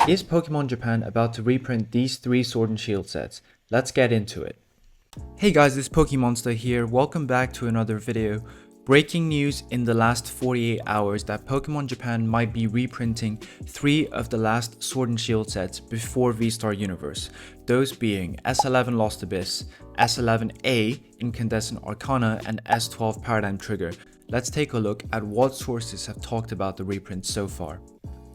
Is Pokemon Japan about to reprint these 3 Sword and Shield sets? Let's get into it. Hey guys, this is Pokemonster here. Welcome back to another video. Breaking news in the last 48 hours that Pokemon Japan might be reprinting 3 of the last Sword and Shield sets before V-Star Universe. Those being S11 Lost Abyss, S11A Incandescent Arcana, and S12 Paradigm Trigger. Let's take a look at what sources have talked about the reprints so far.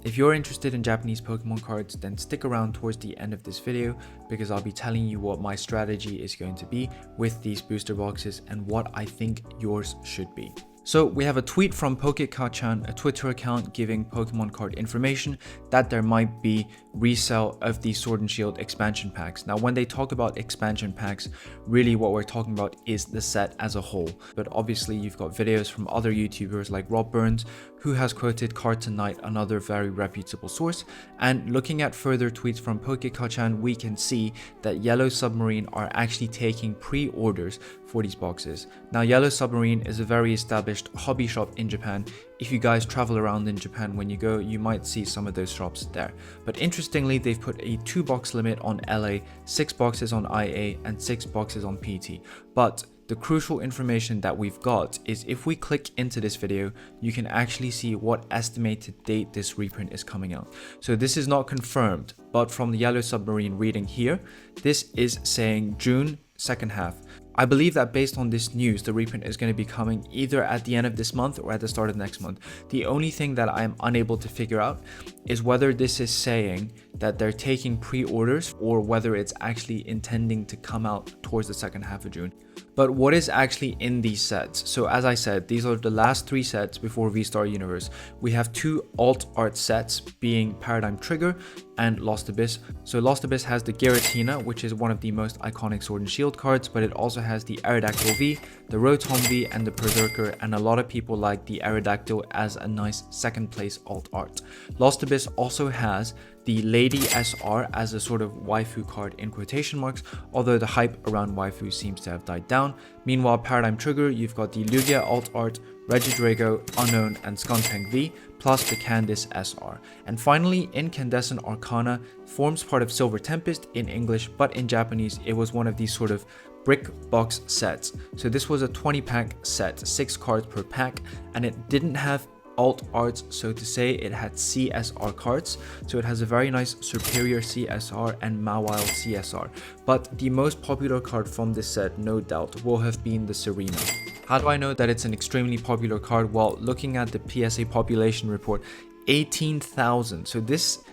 If you're interested in Japanese Pokemon cards, then stick around towards the end of this video because I'll be telling you what my strategy is going to be with these booster boxes and what I think yours should be. So we have a tweet from Pokéka-chan, a Twitter account giving Pokemon card information that there might be resale of the Sword and Shield expansion packs. Now when they talk about expansion packs, really what we're talking about is the set as a whole. But obviously you've got videos from other YouTubers like Rob Burns, who has quoted Card Tonight, another very reputable source. And looking at further tweets from Pokéka-chan, we can see that Yellow Submarine are actually taking pre-orders for these boxes. Now Yellow Submarine is a very established hobby shop in Japan. If you guys travel around in Japan when you go, you might see some of those shops there. But interestingly, they've put a 2-box limit on LA, 6 boxes on IA, and 6 boxes on PT. But the crucial information that we've got is if we click into this video, you can actually see what estimated date this reprint is coming out. So this is not confirmed, but from the Yellow Submarine reading here, this is saying June second half. I believe that based on this news, the reprint is going to be coming either at the end of this month or at the start of next month. The only thing that I am unable to figure out is whether this is saying that they're taking pre-orders or whether it's actually intending to come out towards the second half of June. But what is actually in these sets? So as I said, these are the last 3 sets before V-Star Universe. We have 2 alt art sets being Paradigm Trigger and Lost Abyss. So Lost Abyss has the Giratina, which is one of the most iconic Sword and Shield cards, but it also has the Aerodactyl V, the Rotom V, and the Berserker, and a lot of people like the Aerodactyl as a nice second place alt art. Lost Abyss also has the Lady SR as a sort of waifu card in quotation marks, although the hype around waifu seems to have died down. Meanwhile, Paradigm Trigger, you've got the Lugia alt art, Regidrago, Unknown, and Skuntank V, plus the Candice SR. And finally, Incandescent Arcana forms part of Silver Tempest in English, but in Japanese it was one of these sort of brick box sets. So this was a 20-pack set, 6 cards per pack, and it didn't have alt arts, so to say. It had CSR cards, so it has a very nice Superior CSR and Mawile CSR. But the most popular card from this set, no doubt, will have been the Serena. How do I know that it's an extremely popular card? Well, looking at the PSA population report, 18,000. So this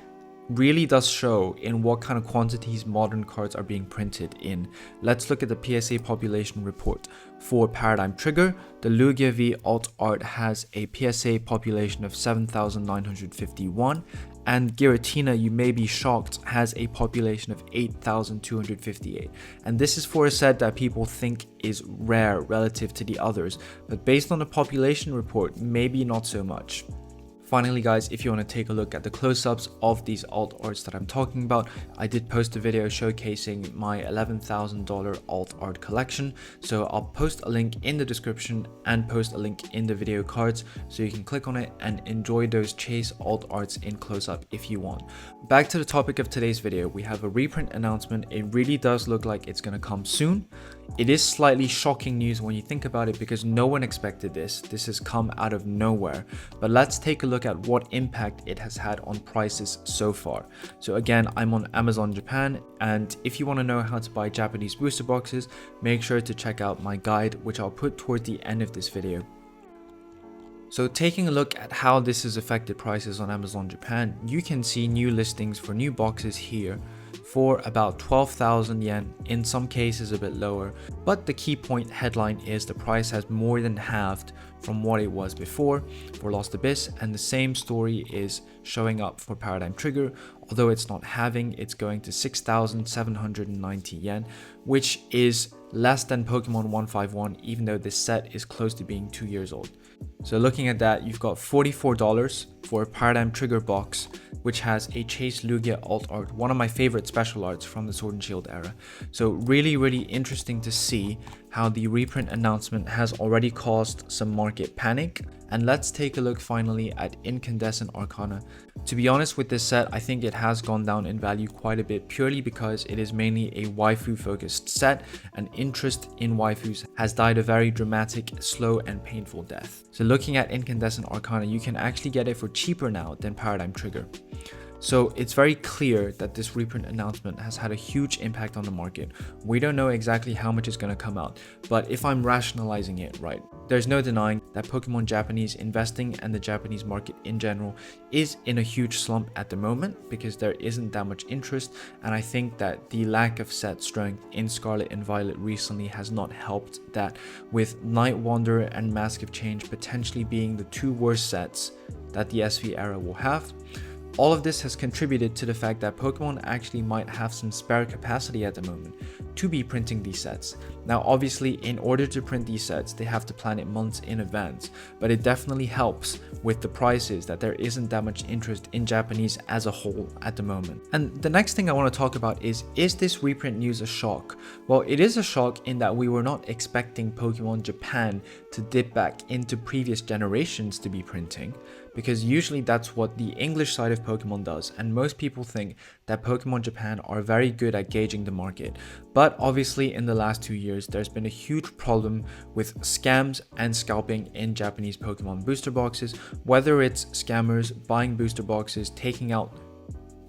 really does show in what kind of quantities modern cards are being printed in. Let's look at the PSA population report. For Paradigm Trigger, the Lugia V alt art has a PSA population of 7,951, and Giratina, you may be shocked, has a population of 8,258. And this is for a set that people think is rare relative to the others, but based on the population report, maybe not so much. Finally guys, if you want to take a look at the close-ups of these alt arts that I'm talking about, I did post a video showcasing my $11,000 alt art collection, so I'll post a link in the description and post a link in the video cards so you can click on it and enjoy those chase alt arts in close-up if you want. Back to the topic of today's video, we have a reprint announcement. It really does look like it's going to come soon. It is slightly shocking news when you think about it because no one expected this. This has come out of nowhere. But let's take a look at what impact it has had on prices so far. So again, I'm on Amazon Japan, and if you want to know how to buy Japanese booster boxes, make sure to check out my guide, which I'll put toward the end of this video. So taking a look at how this has affected prices on Amazon Japan, you can see new listings for new boxes here for about 12,000 yen, in some cases a bit lower. But the key point headline is the price has more than halved from what it was before for Lost Abyss, and the same story is showing up for Paradigm Trigger. Although it's not halving, it's going to 6,790 yen, which is less than Pokemon 151, even though this set is close to being 2 years old. So looking at that, you've got $44 for a Paradigm Trigger box, which has a Chase Lugia alt art, one of my favorite special arts from the Sword and Shield era. So really interesting to see how the reprint announcement has already caused some market panic. And let's take a look finally at Incandescent Arcana. To be honest with this set, I think it has gone down in value quite a bit purely because it is mainly a waifu focused set, and interest in waifus has died a very dramatic, slow and painful death. So looking at Incandescent Arcana, you can actually get it for cheaper now than Paradigm Trigger. So it's very clear that this reprint announcement has had a huge impact on the market. We don't know exactly how much is going to come out, but if I'm rationalizing it right, there's no denying that Pokemon Japanese investing and the Japanese market in general is in a huge slump at the moment because there isn't that much interest, and I think that the lack of set strength in Scarlet and Violet recently has not helped that, with Night Wanderer and Mask of Change potentially being the two worst sets that the SV era will have. All of this has contributed to the fact that Pokemon actually might have some spare capacity at the moment to be printing these sets. Now obviously, in order to print these sets, they have to plan it months in advance, but it definitely helps with the prices that there isn't that much interest in Japanese as a whole at the moment. And the next thing I want to talk about is this reprint news a shock? Well, it is a shock in that we were not expecting Pokemon Japan to dip back into previous generations to be printing, because usually that's what the English side of Pokemon does, and most people think that Pokemon Japan are very good at gauging the market. But obviously in the last 2 years, there's been a huge problem with scams and scalping in Japanese Pokemon booster boxes, whether it's scammers buying booster boxes, taking out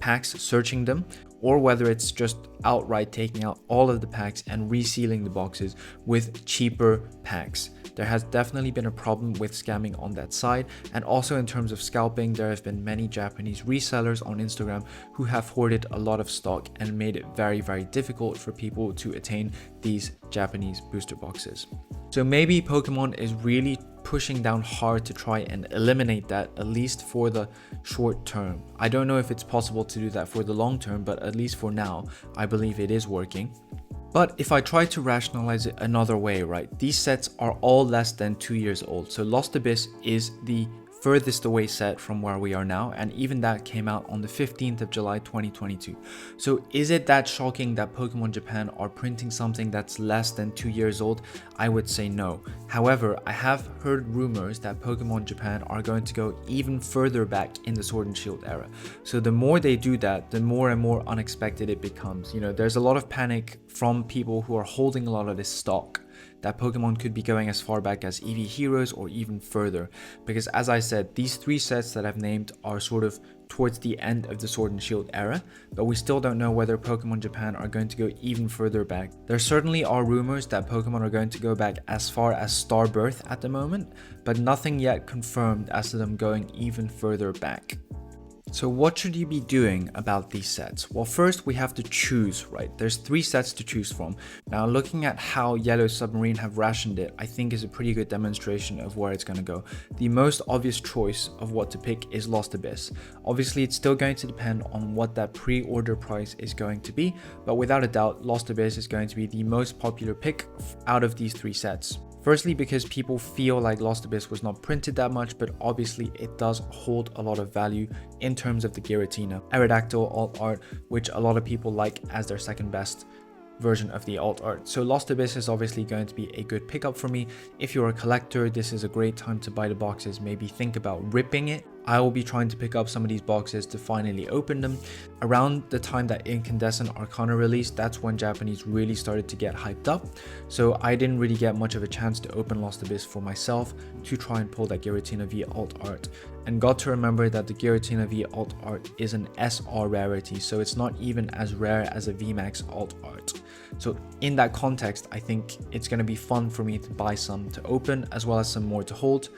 packs, searching them, or whether it's just outright taking out all of the packs and resealing the boxes with cheaper packs. There has definitely been a problem with scamming on that side, and also in terms of scalping, there have been many Japanese resellers on Instagram who have hoarded a lot of stock and made it very, very difficult for people to attain these Japanese booster boxes. So maybe Pokemon is really pushing down hard to try and eliminate that, at least for the short term. I don't know if it's possible to do that for the long term, but at least for now, I believe it is working. But if I try to rationalize it another way, right, these sets are all less than 2 years old. So Lost Abyss is the furthest away set from where we are now, and even that came out on the 15th of July 2022. So is it that shocking that Pokemon Japan are printing something that's less than 2 years old? I would say no. However, I have heard rumors that Pokemon Japan are going to go even further back in the Sword and Shield era. So the more they do that, the more and more unexpected it becomes. You know, there's a lot of panic from people who are holding a lot of this stock that Pokemon could be going as far back as EV Heroes or even further, because as I said, these 3 sets that I've named are sort of towards the end of the Sword and Shield era, but we still don't know whether Pokemon Japan are going to go even further back. There certainly are rumors that Pokemon are going to go back as far as Starbirth at the moment, but nothing yet confirmed as to them going even further back. So what should you be doing about these sets? Well, first we have to choose, right? There's 3 sets to choose from. Now, looking at how Yellow Submarine have rationed it, I think is a pretty good demonstration of where it's going to go. The most obvious choice of what to pick is Lost Abyss. Obviously, it's still going to depend on what that pre-order price is going to be, but without a doubt, Lost Abyss is going to be the most popular pick out of these 3 sets. Firstly, because people feel like Lost Abyss was not printed that much, but obviously it does hold a lot of value in terms of the Giratina Aerodactyl alt art, which a lot of people like as their second best version of the alt art. So Lost Abyss is obviously going to be a good pickup for me. If you're a collector, this is a great time to buy the boxes. Maybe think about ripping it. I will be trying to pick up some of these boxes to finally open them. Around the time that Incandescent Arcana released, that's when Japanese really started to get hyped up. So I didn't really get much of a chance to open Lost Abyss for myself to try and pull that Giratina V alt art. And got to remember that the Giratina V alt art is an SR rarity, so it's not even as rare as a VMAX alt art. So in that context, I think it's going to be fun for me to buy some to open as well as some more to hold.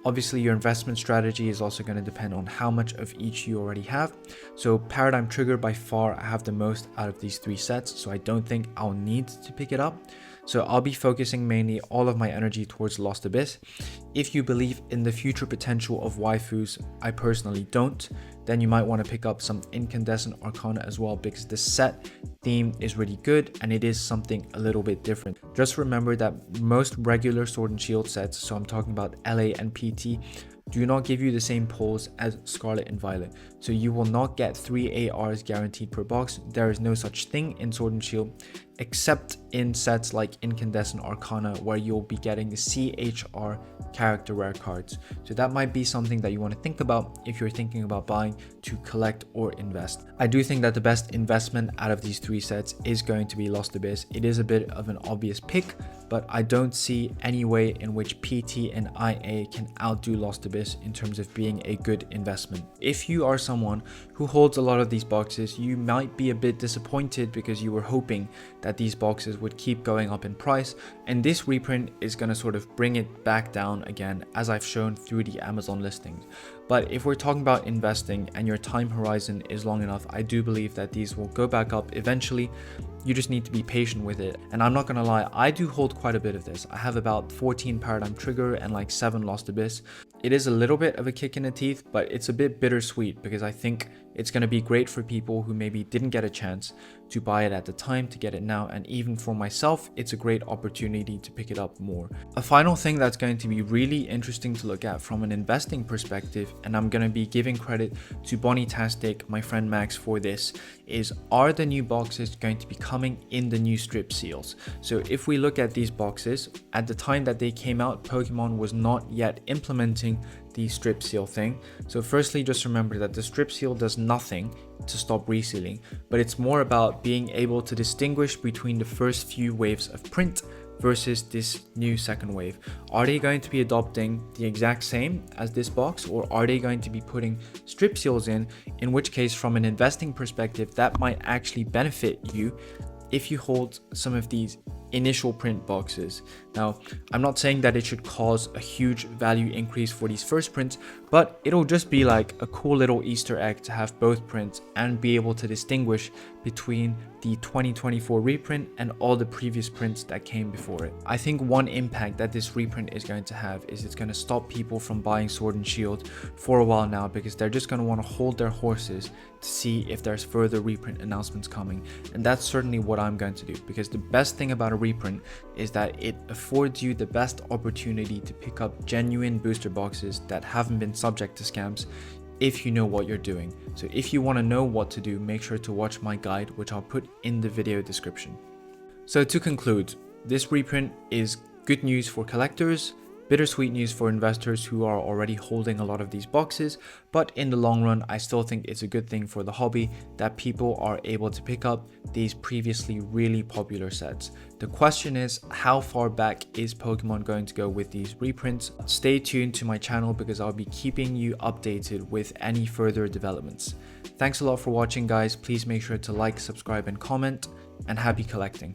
Obviously, your investment strategy is also going to depend on how much of each you already have. So Paradigm Trigger, by far, I have the most out of these 3 sets, so I don't think I'll need to pick it up. So I'll be focusing mainly all of my energy towards Lost Abyss. If you believe in the future potential of waifus, I personally don't, then you might want to pick up some Incandescent Arcana as well, because the set theme is really good and it is something a little bit different. Just remember that most regular Sword and Shield sets, so I'm talking about LA and PT, do not give you the same pulls as Scarlet and Violet. So you will not get 3 ARs guaranteed per box. There is no such thing in Sword and Shield, except in sets like Incandescent Arcana, where you'll be getting the CHR character rare cards. So that might be something that you want to think about if you're thinking about buying to collect or invest. I do think that the best investment out of these 3 sets is going to be Lost Abyss. It is a bit of an obvious pick, but I don't see any way in which PT and IA can outdo Lost Abyss in terms of being a good investment. If you are someone who holds a lot of these boxes, you might be a bit disappointed because you were hoping that these boxes would keep going up in price, and this reprint is going to sort of bring it back down again, as I've shown through the Amazon listings. But if we're talking about investing and your time horizon is long enough, I do believe that these will go back up eventually. You just need to be patient with it. And I'm not gonna lie, I do hold quite a bit of this. I have about 14 Paradigm Trigger and like 7 Lost Abyss. It is a little bit of a kick in the teeth, but it's a bit bittersweet because I think it's going to be great for people who maybe didn't get a chance to buy it at the time to get it now, and even for myself, it's a great opportunity to pick it up more. A final thing that's going to be really interesting to look at from an investing perspective, and I'm going to be giving credit to Bonnie-tastic, my friend Max, for this, is are the new boxes going to be coming in the new strip seals? So if we look at these boxes, at the time that they came out, Pokemon was not yet implementing the strip seal thing. So firstly, just remember that the strip seal does nothing to stop resealing, but it's more about being able to distinguish between the first few waves of print versus this new second wave. Are they going to be adopting the exact same as this box, or are they going to be putting strip seals in which case, from an investing perspective, that might actually benefit you if you hold some of these initial print boxes. Now, I'm not saying that it should cause a huge value increase for these first prints, but it'll just be like a cool little Easter egg to have both prints and be able to distinguish between the 2024 reprint and all the previous prints that came before it. I think one impact that this reprint is going to have is it's going to stop people from buying Sword and Shield for a while now, because they're just going to want to hold their horses to see if there's further reprint announcements coming. And that's certainly what I'm going to do, because the best thing about a reprint is that it affords you the best opportunity to pick up genuine booster boxes that haven't been subject to scams if you know what you're doing. So if you want to know what to do, make sure to watch my guide, which I'll put in the video description. So to conclude, this reprint is good news for collectors, bittersweet news for investors who are already holding a lot of these boxes, but in the long run, I still think it's a good thing for the hobby that people are able to pick up these previously really popular sets. The question is, how far back is Pokemon going to go with these reprints? Stay tuned to my channel because I'll be keeping you updated with any further developments. Thanks a lot for watching, guys. Please make sure to like, subscribe, and comment, and happy collecting.